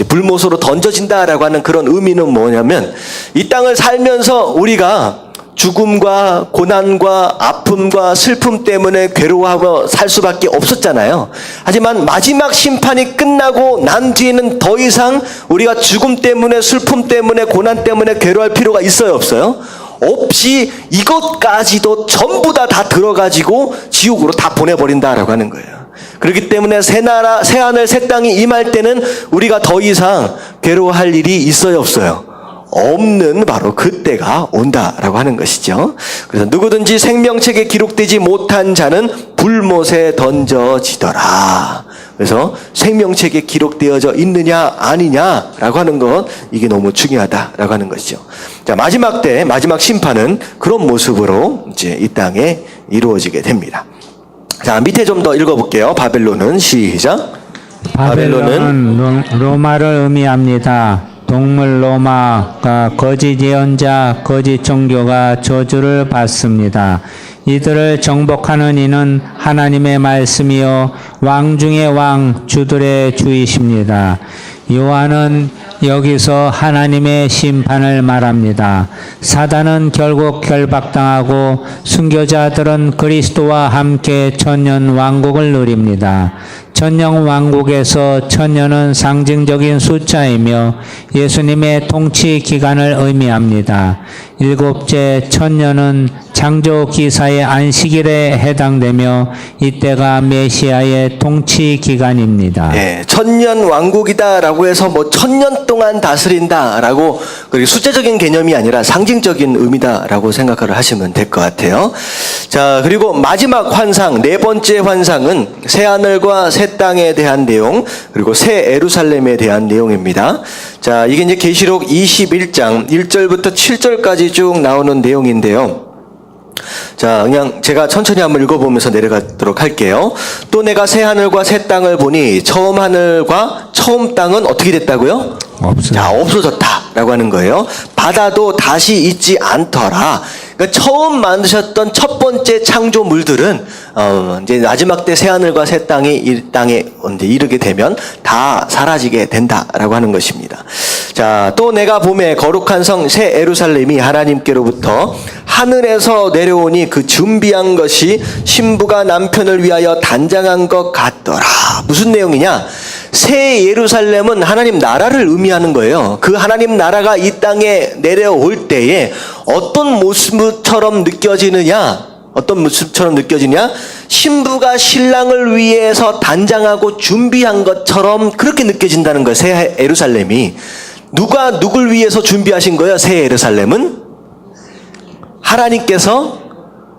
불못으로 던져진다라고 하는 그런 의미는 뭐냐면, 이 땅을 살면서 우리가 죽음과 고난과 아픔과 슬픔 때문에 괴로워하고 살 수밖에 없었잖아요. 하지만 마지막 심판이 끝나고 난 뒤에는 더 이상 우리가 죽음 때문에, 슬픔 때문에, 고난 때문에 괴로워할 필요가 있어요, 없어요? 없이 이것까지도 전부 다 들어가지고 지옥으로 다 보내버린다라고 하는 거예요. 그렇기 때문에 새 나라, 새 하늘, 새 땅이 임할 때는 우리가 더 이상 괴로워할 일이 있어요, 없어요? 없는 바로 그때가 온다라고 하는 것이죠. 그래서 누구든지 생명책에 기록되지 못한 자는 불못에 던져지더라. 그래서 생명책에 기록되어져 있느냐 아니냐라고 하는 것, 이게 너무 중요하다라고 하는 것이죠. 자, 마지막 때 마지막 심판은 그런 모습으로 이제 이 땅에 이루어지게 됩니다. 자, 밑에 좀 더 읽어볼게요. 바벨론은 시작. 바벨론은 로마를 의미합니다. 동물 로마가 거짓 예언자, 거짓 종교가 저주를 받습니다. 이들을 정복하는 이는 하나님의 말씀이요 왕 중의 왕, 주들의 주이십니다. 요한은 여기서 하나님의 심판을 말합니다. 사단은 결국 결박당하고 순교자들은 그리스도와 함께 천년 왕국을 누립니다. 천년 왕국에서 천년은 상징적인 숫자이며 예수님의 통치 기간을 의미합니다. 일곱째 천년은 창조 기사의 안식일에 해당되며 이때가 메시아의 통치 기간입니다. 예, 천년 왕국이다라고 해서 뭐 천년 동안 다스린다라고, 그리고 숫자적인 개념이 아니라 상징적인 의미다라고 생각을 하시면 될 것 같아요. 자, 그리고 마지막 환상, 네 번째 환상은 새 하늘과 새 땅에 대한 내용, 그리고 새 예루살렘에 대한 내용입니다. 자, 이게 이제 계시록 21장 1절부터 7절까지 쭉 나오는 내용인데요. 자, 그냥 제가 천천히 한번 읽어보면서 내려가도록 할게요. 또 내가 새 하늘과 새 땅을 보니 처음 하늘과 처음 땅은 어떻게 됐다고요? 없어졌다라고 하는 거예요. 바다도 다시 있지 않더라. 그러니까 처음 만드셨던 첫 번째 창조물들은 이제 마지막 때 새 하늘과 새 땅이 이 땅에 이제 이르게 되면 다 사라지게 된다라고 하는 것입니다. 자, 또 내가 봄에 거룩한 성 새 예루살렘이 하나님께로부터 하늘에서 내려오니 그 준비한 것이 신부가 남편을 위하여 단장한 것 같더라. 무슨 내용이냐? 새 예루살렘은 하나님 나라를 의미하는 거예요. 그 하나님 나라가 이 땅에 내려올 때에 어떤 모습처럼 느껴지느냐? 어떤 모습처럼 느껴지냐? 신부가 신랑을 위해서 단장하고 준비한 것처럼 그렇게 느껴진다는 거예요. 새 예루살렘이. 누가 누굴 위해서 준비하신 거예요? 새 예루살렘은? 하나님께서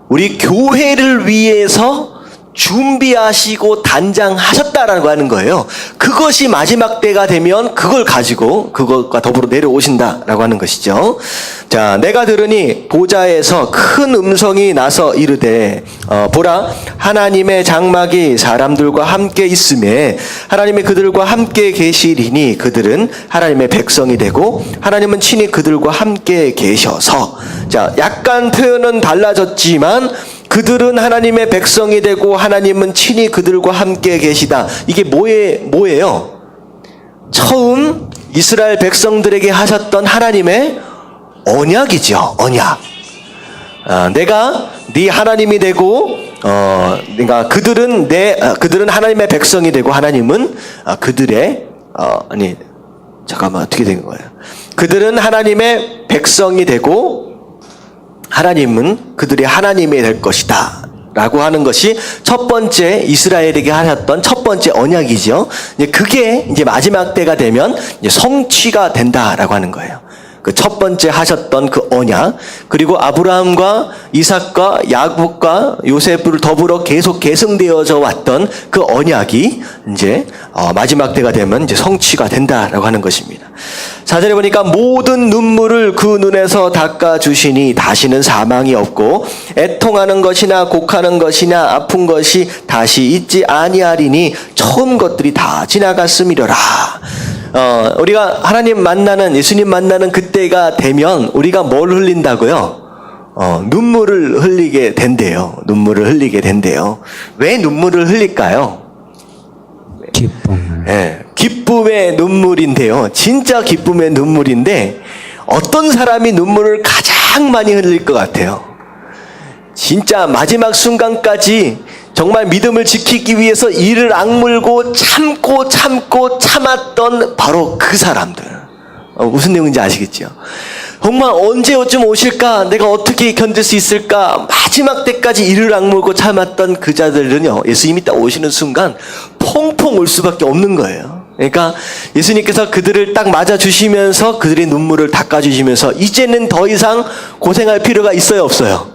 우리 교회를 위해서 준비하시고 단장하셨다라고 하는 거예요. 그것이 마지막 때가 되면 그걸 가지고 그것과 더불어 내려오신다라고 하는 것이죠. 자, 내가 들으니 보좌에서 큰 음성이 나서 이르되 보라, 하나님의 장막이 사람들과 함께 있음에 하나님이 그들과 함께 계시리니 그들은 하나님의 백성이 되고 하나님은 친히 그들과 함께 계셔서. 자, 약간 표현은 달라졌지만 그들은 하나님의 백성이 되고 하나님은 친히 그들과 함께 계시다. 이게 뭐예요? 처음 이스라엘 백성들에게 하셨던 하나님의 언약이죠. 언약. 내가 네 하나님이 되고, 그러니까 그들은 하나님의 백성이 되고 하나님은 그들의 어떻게 된 거예요? 그들은 하나님의 백성이 되고 하나님은 그들의 하나님이 될 것이다 라고 하는 것이 첫 번째 이스라엘에게 하셨던 첫 번째 언약이죠. 이제 그게 이제 마지막 때가 되면 이제 성취가 된다라고 하는 거예요. 그 첫 번째 하셨던 그 언약, 그리고 아브라함과 이삭과 야곱과 요셉을 더불어 계속 계승되어져 왔던 그 언약이 이제 마지막 때가 되면 이제 성취가 된다라고 하는 것입니다. 4절에 보니까 모든 눈물을 그 눈에서 닦아 주시니 다시는 사망이 없고 애통하는 것이나 곡하는 것이나 아픈 것이 다시 있지 아니하리니 처음 것들이 다 지나갔음이로라. 우리가 하나님 만나는, 예수님 만나는 그때가 되면 우리가 뭘 흘린다고요? 눈물을 흘리게 된대요. 눈물을 흘리게 된대요. 왜 눈물을 흘릴까요? 기쁨. 예, 기쁨의 눈물인데요. 진짜 기쁨의 눈물인데 어떤 사람이 눈물을 가장 많이 흘릴 것 같아요? 진짜 마지막 순간까지 정말 믿음을 지키기 위해서 이를 악물고 참고 참았던 바로 그 사람들. 무슨 내용인지 아시겠죠? 정말 언제쯤 오실까? 내가 어떻게 견딜 수 있을까? 마지막 때까지 이를 악물고 참았던 그 자들은요, 예수님이 딱 오시는 순간 펑펑 울 수밖에 없는 거예요. 그러니까 예수님께서 그들을 딱 맞아주시면서 그들의 눈물을 닦아주시면서 이제는 더 이상 고생할 필요가 있어요, 없어요?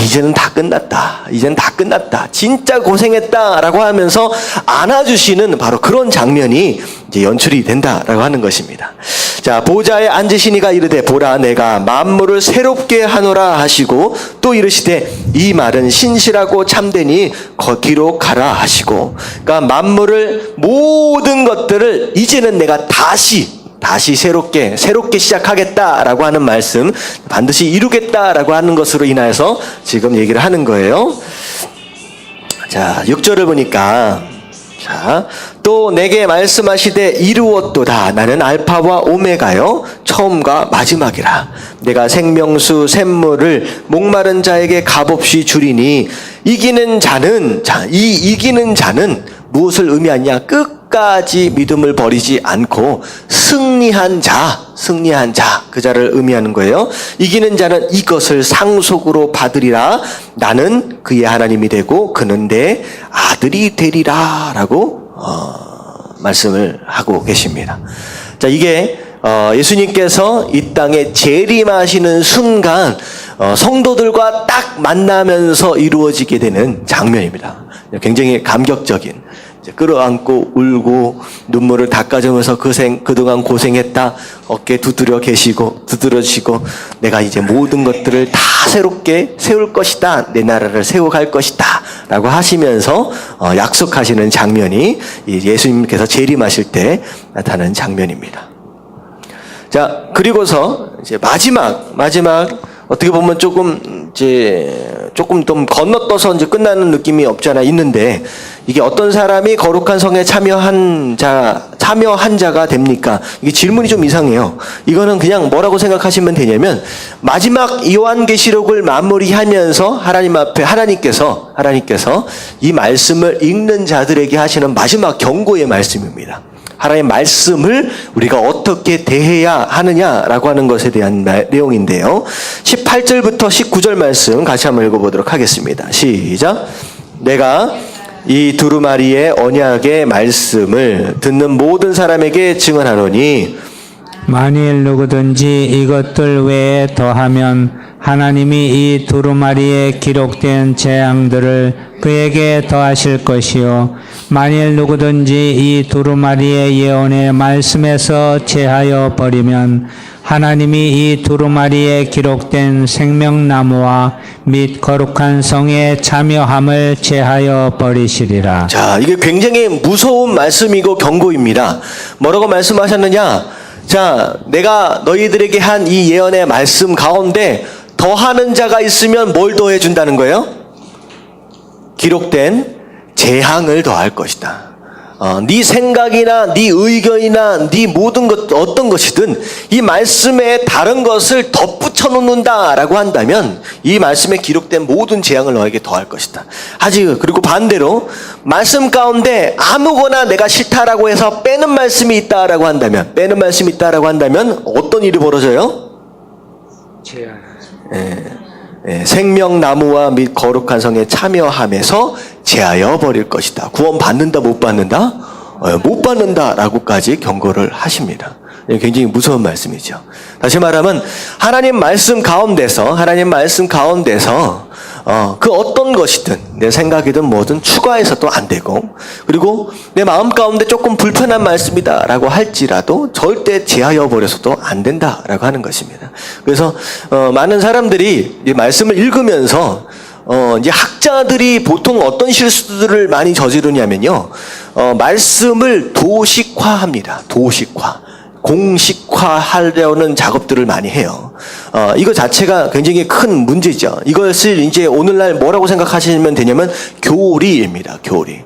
이제는 다 끝났다. 이제는 다 끝났다. 진짜 고생했다라고 하면서 안아주시는 바로 그런 장면이 이제 연출이 된다라고 하는 것입니다. 자, 보좌에 앉으시니가 이르되 보라 내가 만물을 새롭게 하노라 하시고 또 이르시되 이 말은 신실하고 참되니 기록하라 하시고, 그러니까 만물을 모든 것들을 이제는 내가 다시 새롭게 시작하겠다라고 하는 말씀, 반드시 이루겠다라고 하는 것으로 인하여서 지금 얘기를 하는 거예요. 자, 6절을 보니까, 자, 또 내게 말씀하시되 이루었도다. 나는 알파와 오메가요 처음과 마지막이라. 내가 생명수 샘물을 목마른 자에게 값없이 주리니 이기는 자는, 이 이기는 자는 무엇을 의미하냐? 끝까지 믿음을 버리지 않고 승리한 자, 그 자를 의미하는 거예요. 이기는 자는 이것을 상속으로 받으리라. 나는 그의 하나님이 되고 그는 내 아들이 되리라. 라고 말씀을 하고 계십니다. 자, 이게 예수님께서 이 땅에 재림하시는 순간 성도들과 딱 만나면서 이루어지게 되는 장면입니다. 굉장히 감격적인, 끌어안고 울고 눈물을 닦아주면서 그동안 고생했다. 어깨 두드러지고 내가 이제 모든 것들을 다 새롭게 세울 것이다. 내 나라를 세워갈 것이다. 라고 하시면서 약속하시는 장면이 예수님께서 재림하실 때 나타나는 장면입니다. 자, 그리고서 이제 마지막 어떻게 보면 조금 좀 건너떠서 이제 끝나는 느낌이 없지 않아 있는데, 이게 어떤 사람이 거룩한 성에 참여한 자가 됩니까? 이게 질문이 좀 이상해요. 이거는 그냥 뭐라고 생각하시면 되냐면, 마지막 요한계시록을 마무리하면서 하나님 앞에 하나님께서 이 말씀을 읽는 자들에게 하시는 마지막 경고의 말씀입니다. 하나님의 말씀을 우리가 어떻게 대해야 하느냐라고 하는 것에 대한 내용인데요. 18절부터 19절 말씀 같이 한번 읽어보도록 하겠습니다. 시작. 내가 이 두루마리의 언약의 말씀을 듣는 모든 사람에게 증언하노니 만일 누구든지 이것들 외에 더하면 하나님이 이 두루마리에 기록된 재앙들을 그에게 더하실 것이요 만일 누구든지 이 두루마리의 예언의 말씀에서 제하여 버리면 하나님이 이 두루마리에 기록된 생명나무와 및 거룩한 성에 참여함을 제하여 버리시리라. 자, 이게 굉장히 무서운 말씀이고 경고입니다. 뭐라고 말씀하셨느냐? 자, 내가 너희들에게 한 이 예언의 말씀 가운데 더하는 자가 있으면 뭘 더해준다는 거예요? 기록된 재앙을 더할 것이다. 네 생각이나 네 의견이나 네 모든 것 어떤 것이든 이 말씀에 다른 것을 덧붙여 놓는다라고 한다면 이 말씀에 기록된 모든 재앙을 너에게 더할 것이다. 그리고 반대로 말씀 가운데 아무거나 내가 싫다라고 해서 빼는 말씀이 있다라고 한다면 어떤 일이 벌어져요? 생명나무와 및 거룩한 성에 참여하면서 제하여 버릴 것이다. 구원 받는다, 못 받는다? 못 받는다라고까지 경고를 하십니다. 굉장히 무서운 말씀이죠. 다시 말하면 하나님 말씀 가운데서 그 어떤 것이든 내 생각이든 뭐든 추가해서도 안 되고, 그리고 내 마음 가운데 조금 불편한 말씀이다라고 할지라도 절대 제하여 버려서도 안 된다라고 하는 것입니다. 그래서 많은 사람들이 이 말씀을 읽으면서 이제 학자들이 보통 어떤 실수들을 많이 저지르냐면요, 말씀을 도식화합니다. 공식화하려는 작업들을 많이 해요. 이거 자체가 굉장히 큰 문제죠. 이것을 이제 오늘날 뭐라고 생각하시면 되냐면 교리입니다. 교리.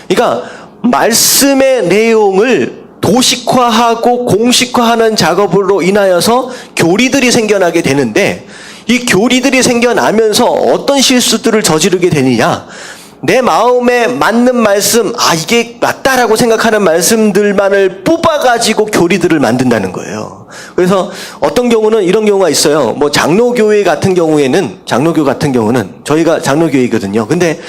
그러니까 말씀의 내용을 도식화하고 공식화하는 작업으로 인하여서 교리들이 생겨나게 되는데, 이 교리들이 생겨나면서 어떤 실수들을 저지르게 되느냐? 내 마음에 맞는 말씀, 이게 맞다라고 생각하는 말씀들만을 뽑아가지고 교리들을 만든다는 거예요. 그래서 어떤 경우는 이런 경우가 있어요. 뭐 장로교 같은 경우는 저희가 장로교회거든요. 근데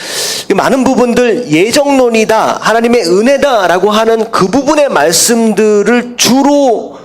많은 부분들 예정론이다, 하나님의 은혜다라고 하는 그 부분의 말씀들을 주로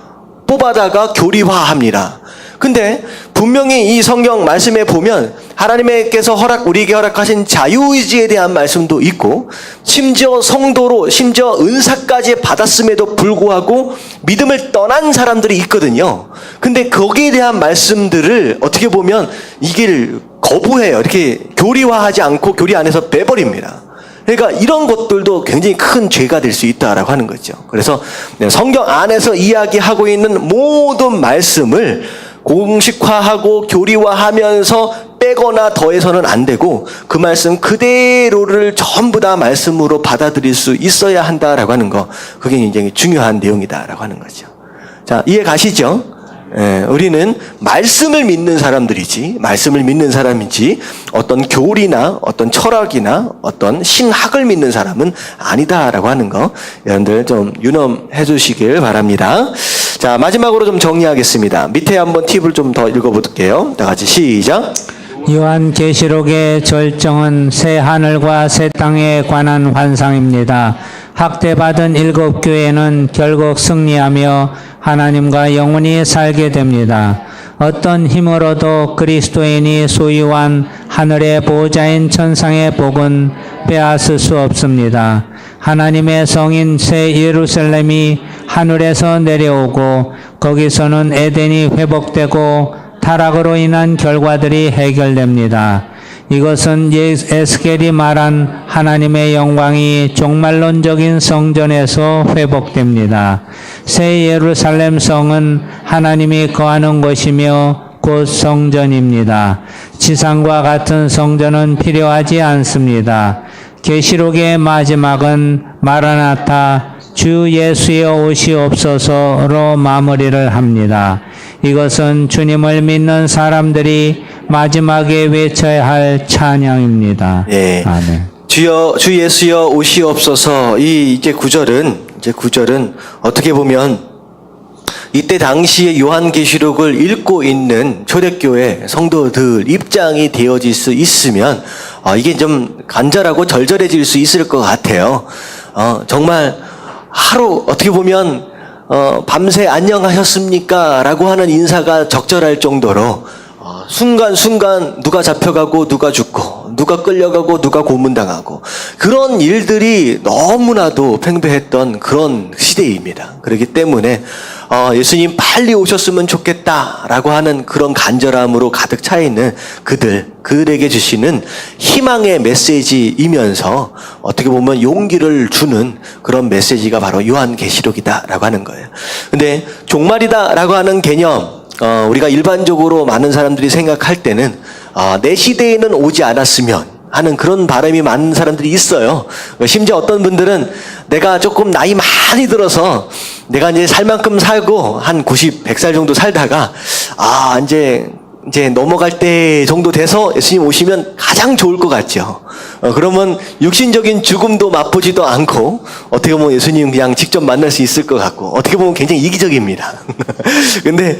뽑아다가 교리화합니다. 근데 분명히 이 성경 말씀에 보면 하나님께서 우리에게 허락하신 자유의지에 대한 말씀도 있고, 심지어 성도로, 심지어 은사까지 받았음에도 불구하고 믿음을 떠난 사람들이 있거든요. 근데 거기에 대한 말씀들을 어떻게 보면 이길 거부해요. 이렇게 교리화하지 않고 교리 안에서 빼버립니다. 그러니까 이런 것들도 굉장히 큰 죄가 될 수 있다라고 하는 거죠. 그래서 성경 안에서 이야기하고 있는 모든 말씀을 공식화하고 교리화하면서 빼거나 더해서는 안 되고, 그 말씀 그대로를 전부 다 말씀으로 받아들일 수 있어야 한다라고 하는 거, 그게 굉장히 중요한 내용이다라고 하는 거죠. 자, 이해 가시죠? 우리는 말씀을 믿는 사람들이지, 어떤 교리나 어떤 철학이나 어떤 신학을 믿는 사람은 아니다라고 하는 거, 여러분들 좀 유념해 주시길 바랍니다. 자, 마지막으로 좀 정리하겠습니다. 밑에 한번 팁을 좀 더 읽어볼게요. 다 같이 시작. 요한계시록의 절정은 새 하늘과 새 땅에 관한 환상입니다. 학대받은 7교회는 결국 승리하며 하나님과 영원히 살게 됩니다. 어떤 힘으로도 그리스도인이 소유한 하늘의 보호자인 천상의 복은 빼앗을 수 없습니다. 하나님의 성인 새 예루살렘이 하늘에서 내려오고, 거기서는 에덴이 회복되고 타락으로 인한 결과들이 해결됩니다. 이것은 에스겔이 말한 하나님의 영광이 종말론적인 성전에서 회복됩니다. 새 예루살렘 성은 하나님이 거하는 곳이며 곧 성전입니다. 지상과 같은 성전은 필요하지 않습니다. 계시록의 마지막은 마라나타, 주 예수여 오시옵소서로 마무리를 합니다. 이것은 주님을 믿는 사람들이 마지막에 외쳐야 할 찬양입니다. 네. 아멘. 주 예수여 오시옵소서. 이제 구절은 어떻게 보면 이때 당시에 요한계시록을 읽고 있는 초대교회 성도들 입장이 되어질 수 있으면 이게 좀 간절하고 절절해질 수 있을 것 같아요. 정말 하루 어떻게 보면 밤새 안녕하셨습니까? 라고 하는 인사가 적절할 정도로 순간순간 누가 잡혀가고 누가 죽고 누가 끌려가고 누가 고문당하고 그런 일들이 너무나도 팽배했던 그런 시대입니다. 그렇기 때문에 예수님 빨리 오셨으면 좋겠다라고 하는 그런 간절함으로 가득 차 있는 그들에게 주시는 희망의 메시지이면서 어떻게 보면 용기를 주는 그런 메시지가 바로 요한계시록이다라고 하는 거예요. 근데 종말이다라고 하는 개념, 우리가 일반적으로 많은 사람들이 생각할 때는 내 시대에는 오지 않았으면 하는 그런 바람이 많은 사람들이 있어요. 심지어 어떤 분들은 내가 조금 나이 많이 들어서 내가 이제 살 만큼 살고 한 90, 100살 정도 살다가 이제 넘어갈 때 정도 돼서 예수님 오시면 가장 좋을 것 같죠. 그러면 육신적인 죽음도 맛보지도 않고 어떻게 보면 예수님 그냥 직접 만날 수 있을 것 같고 어떻게 보면 굉장히 이기적입니다. 근데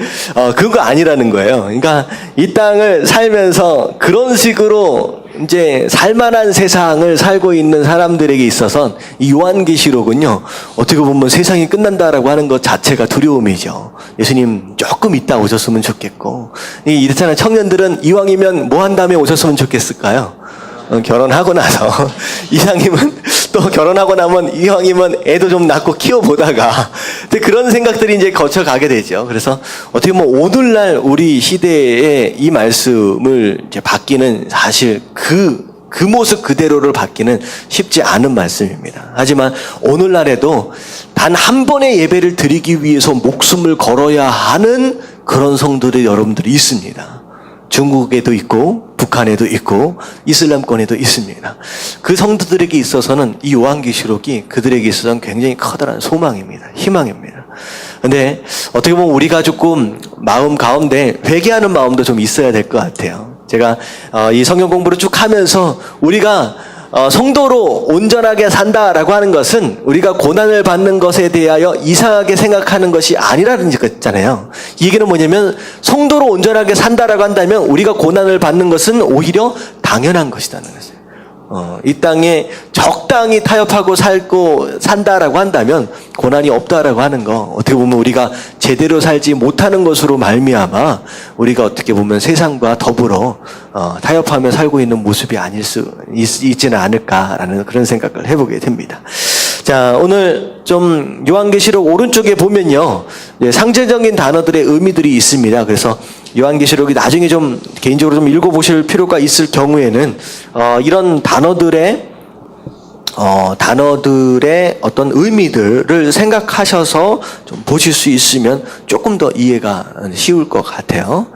그거 아니라는 거예요. 그러니까 이 땅을 살면서 그런 식으로 이제 살만한 세상을 살고 있는 사람들에게 있어서 이 요한계시록은요, 어떻게 보면 세상이 끝난다라고 하는 것 자체가 두려움이죠. 예수님 조금 있다 오셨으면 좋겠고, 이렇잖아요. 청년들은 이왕이면 뭐 한 다음에 오셨으면 좋겠을까요? 결혼하고 나서 이왕이면 또 결혼하고 나면 이왕이면 애도 좀 낳고 키워보다가 그런 생각들이 이제 거쳐가게 되죠. 그래서 어떻게 보면 오늘날 우리 시대에 이 말씀을 이제 받기는 사실 그 모습 그대로를 받기는 쉽지 않은 말씀입니다. 하지만 오늘날에도 단 한 번의 예배를 드리기 위해서 목숨을 걸어야 하는 그런 성도들이 여러분들이 있습니다. 중국에도 있고 북한에도 있고 이슬람권에도 있습니다. 그 성도들에게 있어서는 이 요한계시록이 그들에게 있어서는 굉장히 커다란 소망입니다. 희망입니다. 근데 어떻게 보면 우리가 조금 마음 가운데 회개하는 마음도 좀 있어야 될 것 같아요. 제가 이 성경 공부를 쭉 하면서 우리가 성도로 온전하게 산다라고 하는 것은 우리가 고난을 받는 것에 대하여 이상하게 생각하는 것이 아니라는 거잖아요. 이 얘기는 뭐냐면 성도로 온전하게 산다라고 한다면 우리가 고난을 받는 것은 오히려 당연한 것이라는 거죠. 이 땅에 적당히 타협하고 살고 산다라고 한다면 고난이 없다라고 하는 거, 어떻게 보면 우리가 제대로 살지 못하는 것으로 말미암아 우리가 어떻게 보면 세상과 더불어 타협하며 살고 있는 모습이 아닐 수 있지는 않을까라는 그런 생각을 해보게 됩니다. 자, 오늘 좀 요한계시록 오른쪽에 보면요, 상징적인 단어들의 의미들이 있습니다. 그래서 요한계시록이 나중에 좀 개인적으로 좀 읽어보실 필요가 있을 경우에는 이런 단어들의 어떤 의미들을 생각하셔서 좀 보실 수 있으면 조금 더 이해가 쉬울 것 같아요.